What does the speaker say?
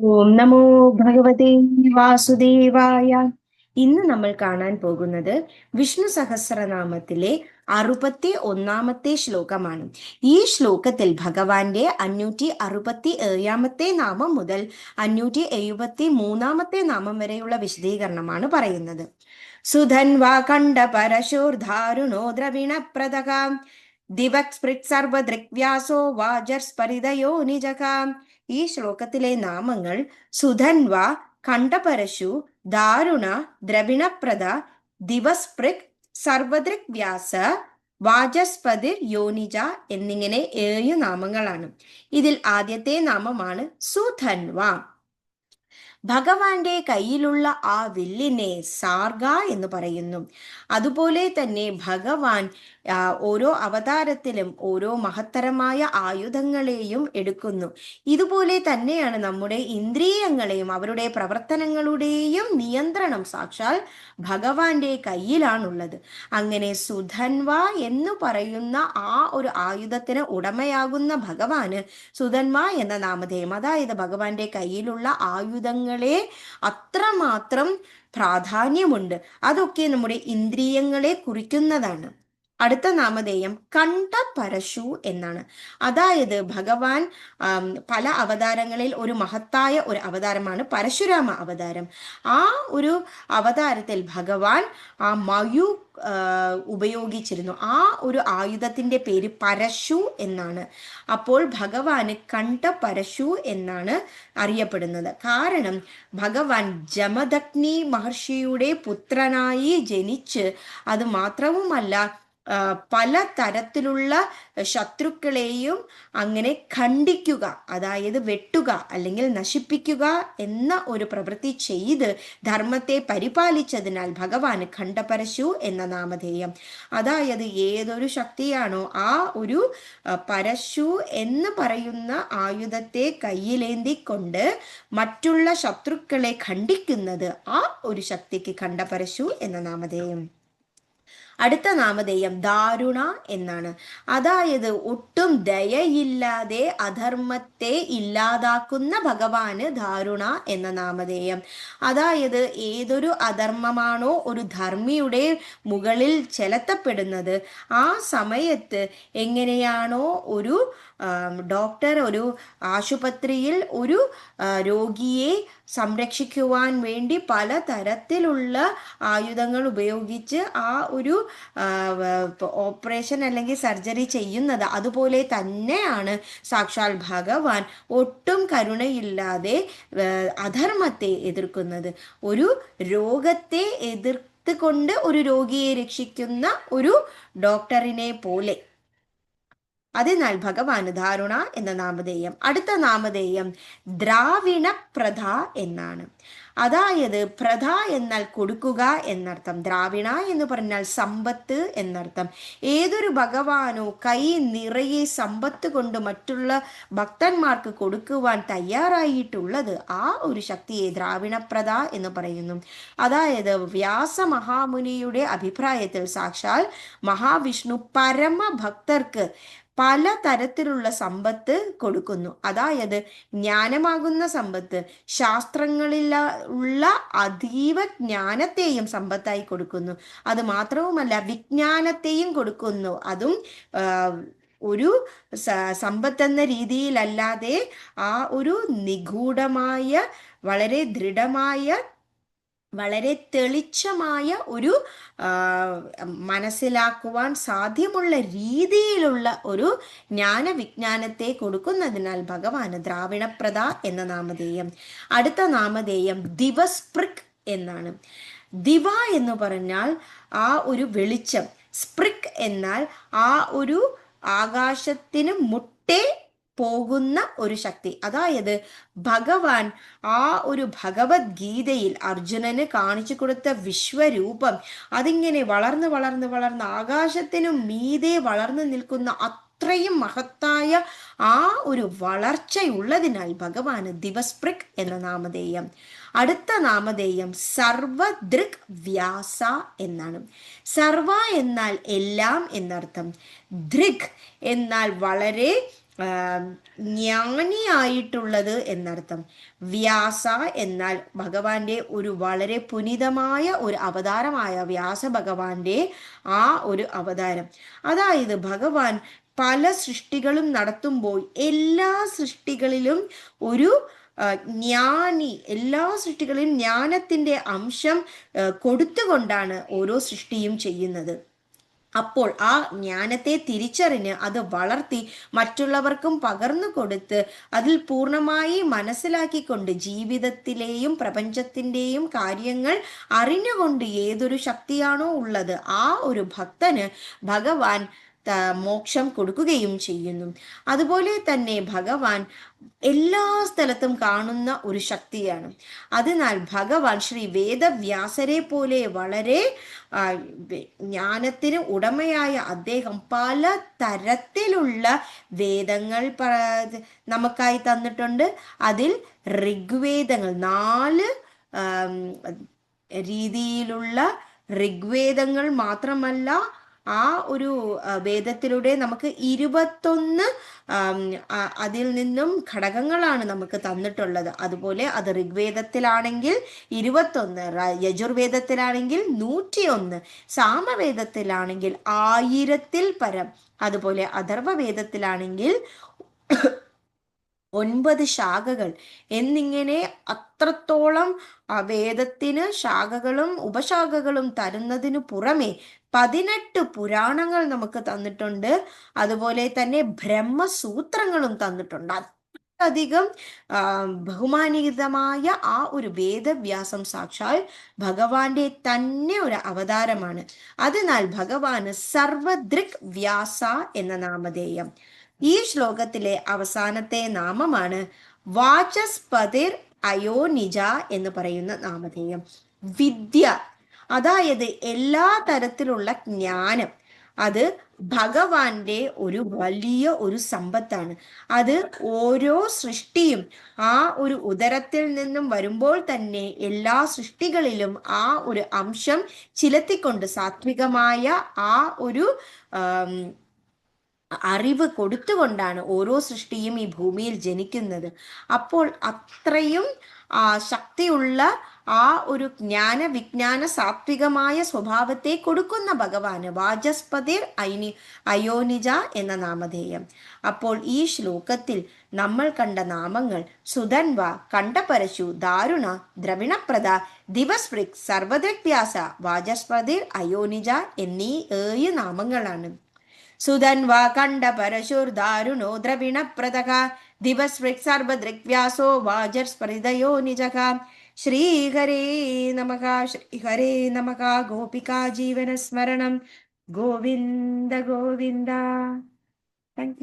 ഓം നമോ ഭഗവതേ വാസുദേവായ. ഇന്ന് നമ്മൾ കാണാൻ പോകുന്നത് വിഷ്ണു സഹസ്രനാമത്തിലെ 61-ാമത്തെ ശ്ലോകമാണ്. ഈ ശ്ലോകത്തിൽ ഭഗവാന്റെ 567-ാമത്തെ നാമം മുതൽ 573-ാമത്തെ നാമം വരെയുള്ള വിശദീകരണമാണ് പറയുന്നത്. സുധൻവാ കണ്ഠ പരശൂർധാരുണോ ദ്രവിണപ്രദകാം ദിവക് സ്പൃക് സർവദൃഗ്വ്യാസോ വാജർസ്പരിതയോ നിജകാം. ഈ ശ്ലോകത്തിലെ നാമങ്ങൾ സുധൻവ, കണ്ഠപരശു, ദാരുണ, ദ്രവിണപ്രദ, ദിവസ്പൃക്, സർവദൃക് വ്യാസ, വാചസ്പതിർ യോനിജ എന്നിങ്ങനെ 7 നാമങ്ങളാണ്. ഇതിൽ ആദ്യത്തെ നാമമാണ് സുധൻവ. ഭഗവാന്റെ കയ്യിലുള്ള ആ വില്ലിനെ സാർഗ എന്ന് പറയുന്നു. അതുപോലെ തന്നെ ഭഗവാൻ ഓരോ അവതാരത്തിലും ഓരോ മഹത്തരമായ ആയുധങ്ങളെയും എടുക്കുന്നു. ഇതുപോലെ തന്നെയാണ് നമ്മുടെ ഇന്ദ്രിയങ്ങളെയും അവരുടെ പ്രവർത്തനങ്ങളുടെയും നിയന്ത്രണം സാക്ഷാൽ ഭഗവാന്റെ കയ്യിലാണുള്ളത്. അങ്ങനെ സുധൻവ എന്ന് പറയുന്ന ആ ഒരു ആയുധത്തിന് ഉടമയാകുന്ന ഭഗവാന് സുധൻവ എന്ന നാമധേയം, അതായത് ഭഗവാന്റെ കയ്യിലുള്ള ആയുധങ്ങളെ അത്രമാത്രം പ്രാധാന്യമുണ്ട്. അതൊക്കെ നമ്മുടെ ഇന്ദ്രിയങ്ങളെ കുറിക്കുന്നതാണ്. അടുത്ത നാമധേയം കണ്ഠപരശു എന്നാണ്. അതായത് ഭഗവാൻ പല അവതാരങ്ങളിൽ ഒരു മഹത്തായ ഒരു അവതാരമാണ് പരശുരാമ അവതാരം. ആ ഒരു അവതാരത്തിൽ ഭഗവാൻ ആ മയു ഉപയോഗിച്ചിരുന്നു. ആ ഒരു ആയുധത്തിന്റെ പേര് പരശു എന്നാണ്. അപ്പോൾ ഭഗവാന് കണ്ഠപരശു എന്നാണ് അറിയപ്പെടുന്നത്. കാരണം ഭഗവാൻ ജമദഗ്നി മഹർഷിയുടെ പുത്രനായി ജനിച്ച്, അത് മാത്രവുമല്ല പല തരത്തിലുള്ള ശത്രുക്കളെയും അങ്ങനെ ഖണ്ഡിക്കുക, അതായത് വെട്ടുക അല്ലെങ്കിൽ നശിപ്പിക്കുക എന്ന ഒരു പ്രവൃത്തി ചെയ്ത് ധർമ്മത്തെ പരിപാലിച്ചതിനാൽ ഭഗവാന് ഖണ്ഡപരശു എന്ന നാമധേയം. അതായത് ഏതൊരു ശക്തിയാണോ ആ ഒരു പരശു എന്ന് പറയുന്ന ആയുധത്തെ കയ്യിലേന്തിക്കൊണ്ട് മറ്റുള്ള ശത്രുക്കളെ ഖണ്ഡിക്കുന്നത്, ആ ഒരു ശക്തിക്ക് ഖണ്ഡപരശു എന്ന നാമധേയം. അടുത്ത നാമധേയം ദാരുണ എന്നാണ്. അതായത് ഒട്ടും ദയയില്ലാതെ അധർമ്മത്തെ ഇല്ലാതാക്കുന്ന ഭഗവാന് ദാരുണ എന്ന നാമധേയം. അതായത് ഏതൊരു അധർമ്മമാണോ ഒരു ധർമ്മിയുടെ മുകളിൽ ചെലുത്തപ്പെടുന്നത്, ആ സമയത്ത് എങ്ങനെയാണോ ഒരു ഡോക്ടർ ഒരു ആശുപത്രിയിൽ ഒരു രോഗിയെ സംരക്ഷിക്കുവാൻ വേണ്ടി പലതരത്തിലുള്ള ആയുധങ്ങൾ ഉപയോഗിച്ച് ആ ഒരു ഓപ്പറേഷൻ അല്ലെങ്കിൽ സർജറി ചെയ്യുന്നത്, അതുപോലെ തന്നെയാണ് സാക്ഷാൽ ഭഗവാൻ ഒട്ടും കരുണയില്ലാതെ അധർമ്മത്തെ എതിർക്കുന്നത്. ഒരു രോഗത്തെ എതിർത്തുകൊണ്ട് ഒരു രോഗിയെ രക്ഷിക്കുന്ന ഒരു ഡോക്ടറിനെ പോലെ. അതിനാൽ ഭഗവാന് ദാരുണ എന്ന നാമധേയം. അടുത്ത നാമധേയം ദ്രാവിണപ്രഥ എന്നാണ്. അതായത് പ്രഥ എന്നാൽ കൊടുക്കുക എന്നർത്ഥം, ദ്രാവിണ എന്ന് പറഞ്ഞാൽ സമ്പത്ത് എന്നർത്ഥം. ഏതൊരു ഭഗവാനോ കൈ നിറയെ സമ്പത്ത് കൊണ്ട് മറ്റുള്ള ഭക്തന്മാർക്ക് കൊടുക്കുവാൻ തയ്യാറായിട്ടുള്ളത്, ആ ഒരു ശക്തിയെ ദ്രാവിണപ്രഥ എന്ന് പറയുന്നു. അതായത് വ്യാസ മഹാമുനിയുടെ അഭിപ്രായത്തിൽ സാക്ഷാൽ മഹാവിഷ്ണു പരമഭക്തർക്ക് പല തരത്തിലുള്ള സമ്പത്ത് കൊടുക്കുന്നു. അതായത് ജ്ഞാനമാകുന്ന സമ്പത്ത്, ശാസ്ത്രങ്ങളിൽ ഉള്ള അതീവ ജ്ഞാനത്തെയും സമ്പത്തായി കൊടുക്കുന്നു. അത് മാത്രവുമല്ല വിജ്ഞാനത്തെയും കൊടുക്കുന്നു. അതും ഒരു സമ്പത്തെന്ന രീതിയിലല്ലാതെ ആ ഒരു നിഗൂഢമായ, വളരെ ദൃഢമായ, വളരെ തെളിച്ചമായ ഒരു മനസ്സിലാക്കുവാൻ സാധ്യമുള്ള രീതിയിലുള്ള ഒരു ജ്ഞാനവിജ്ഞാനത്തെ കൊടുക്കുന്നതിനാൽ ഭഗവാന് ദ്രാവിണപ്രഥ എന്ന നാമധേയം. അടുത്ത നാമധേയം ദിവസ്പൃക് എന്നാണ്. ദിവ എന്ന് പറഞ്ഞാൽ ആ ഒരു വെളിച്ചം, സ്പൃക് എന്നാൽ ആ ഒരു ആകാശത്തിന് മുട്ടേ പോകുന്ന ഒരു ശക്തി. അതായത് ഭഗവാൻ ആ ഒരു ഭഗവത്ഗീതയിൽ അർജുനന് കാണിച്ചു കൊടുത്ത വിശ്വരൂപം, അതിങ്ങനെ വളർന്ന് വളർന്ന് വളർന്ന് ആകാശത്തിനും മീതെ വളർന്നു നിൽക്കുന്ന അത്രയും മഹത്തായ ആ ഒരു വളർച്ചയുള്ളതിനാൽ ഭഗവാന് ദിവസ്പൃക് എന്ന നാമധേയം. അടുത്ത നാമധേയം സർവദൃക് വ്യാസ എന്നാണ്. സർവ എന്നാൽ എല്ലാം എന്നർത്ഥം. ദൃക് എന്നാൽ വളരെ ജ്ഞാനിയായിട്ടുള്ളത് എന്നർത്ഥം. വ്യാസ എന്നാൽ ഭഗവാന്റെ ഒരു വളരെ പുനിതമായ ഒരു അവതാരമായ വ്യാസ ഭഗവാന്റെ ആ ഒരു അവതാരം. അതായത് ഭഗവാൻ പല സൃഷ്ടികളും നടത്തുമ്പോൾ എല്ലാ സൃഷ്ടികളിലും ഒരു ജ്ഞാനി, എല്ലാ സൃഷ്ടികളിലും ജ്ഞാനത്തിന്റെ അംശം കൊടുത്തുകൊണ്ടാണ് ഓരോ സൃഷ്ടിയും ചെയ്യുന്നത്. അപ്പോൾ ആ ജ്ഞാനത്തെ തിരിച്ചറിഞ്ഞ് അത് വളർത്തി മറ്റുള്ളവർക്കും പകർന്നു കൊടുത്ത് അതിൽ പൂർണ്ണമായി മനസ്സിലാക്കിക്കൊണ്ട് ജീവിതത്തിലെയും പ്രപഞ്ചത്തിൻ്റെയും കാര്യങ്ങൾ അറിഞ്ഞുകൊണ്ട് ഏതൊരു ശക്തിയാണോ ഉള്ളത് ആ ഒരു ഭക്തന് ഭഗവാൻ മോക്ഷം കൊടുക്കുകയും ചെയ്യുന്നു. അതുപോലെ തന്നെ ഭഗവാൻ എല്ലാ സ്ഥലത്തും കാണുന്ന ഒരു ശക്തിയാണ്. അതിനാൽ ഭഗവാൻ ശ്രീ വേദവ്യാസരെ പോലെ വളരെ ജ്ഞാനത്തിന് ഉടമയായ അദ്ദേഹം പല തരത്തിലുള്ള വേദങ്ങൾ നമുക്കായി തന്നിട്ടുണ്ട്. അതിൽ ഋഗ്വേദങ്ങൾ 4 രീതിയിലുള്ള ഋഗ്വേദങ്ങൾ മാത്രമല്ല, ആ ഒരു വേദത്തിലൂടെ നമുക്ക് 21 അതിൽ നിന്നും ഘടകങ്ങളാണ് നമുക്ക് തന്നിട്ടുള്ളത്. അതുപോലെ അത് ഋഗ്വേദത്തിലാണെങ്കിൽ 21, യജുർവേദത്തിലാണെങ്കിൽ 101, സാമവേദത്തിലാണെങ്കിൽ 1000-ൽ പരം, അതുപോലെ അഥർവവേദത്തിലാണെങ്കിൽ 9 ശാഖകൾ എന്നിങ്ങനെ അത്രത്തോളം വേദത്തിന് ശാഖകളും ഉപശാഖകളും തരുന്നതിനു പുറമെ 18 പുരാണങ്ങൾ നമുക്ക് തന്നിട്ടുണ്ട്. അതുപോലെ തന്നെ ബ്രഹ്മസൂത്രങ്ങളും തന്നിട്ടുണ്ട്. അധികം ബഹുമാനിതമായ ആ ഒരു വേദവ്യാസം സാക്ഷാൽ ഭഗവാന്റെ തന്നെ ഒരു അവതാരമാണ്. അതിനാൽ ഭഗവാന് സർവദൃക് വ്യാസ എന്ന നാമധേയം. ഈ ശ്ലോകത്തിലെ അവസാനത്തെ നാമമാണ് വാചസ്പതിർ അയോനിജ എന്ന് പറയുന്ന നാമധേയം. വിദ്യ, അതായത് എല്ലാ തരത്തിലുള്ള ജ്ഞാനം, അത് ഭഗവാന്റെ ഒരു വലിയ ഒരു സമ്പത്താണ്. അത് ഓരോ സൃഷ്ടിയും ആ ഒരു ഉദരത്തിൽ നിന്നും വരുമ്പോൾ തന്നെ എല്ലാ സൃഷ്ടികളിലും ആ ഒരു അംശം ചിലത്തിക്കൊണ്ട് സാത്വികമായ ആ ഒരു അറിവ് കൊടുത്തുകൊണ്ടാണ് ഓരോ സൃഷ്ടിയും ഈ ഭൂമിയിൽ ജനിക്കുന്നത്. അപ്പോൾ അത്രയും ശക്തിയുള്ള ആ ഒരു ജ്ഞാന വിജ്ഞാന സാത്വികമായ സ്വഭാവത്തെ കൊടുക്കുന്ന ഭഗവാന് വാചസ്പതിർ അയോനിജ എന്ന നാമധേയം. അപ്പോൾ ഈ ശ്ലോകത്തിൽ നമ്മൾ കണ്ട നാമങ്ങൾ സുധൻവ, കണ്ഠപരശു, ദാരുണ, ദ്രവിണപ്രദ, ദിവസ്പൃക്, സർവദൃക്വ്യാസ, വാചസ്പതിർ അയോനിജ എന്നീ 7 നാമങ്ങളാണ്. സുധൻവ, കണ്ഠപരശുർ, ദാരുണോ, ദ്രവിണപ്രദഃ, ദിവസ്പൃക്, സർവദൃക്വ്യാസോ, വാചസ്പതിരയോനിജഃ. ശ്രീഹരേ നമഃ. ശ്രീഹരേ നമഃ. ഗോപികാ ജീവനസ്മരണം. ഗോവിന്ദ ഗോവിന്ദ. Thank U.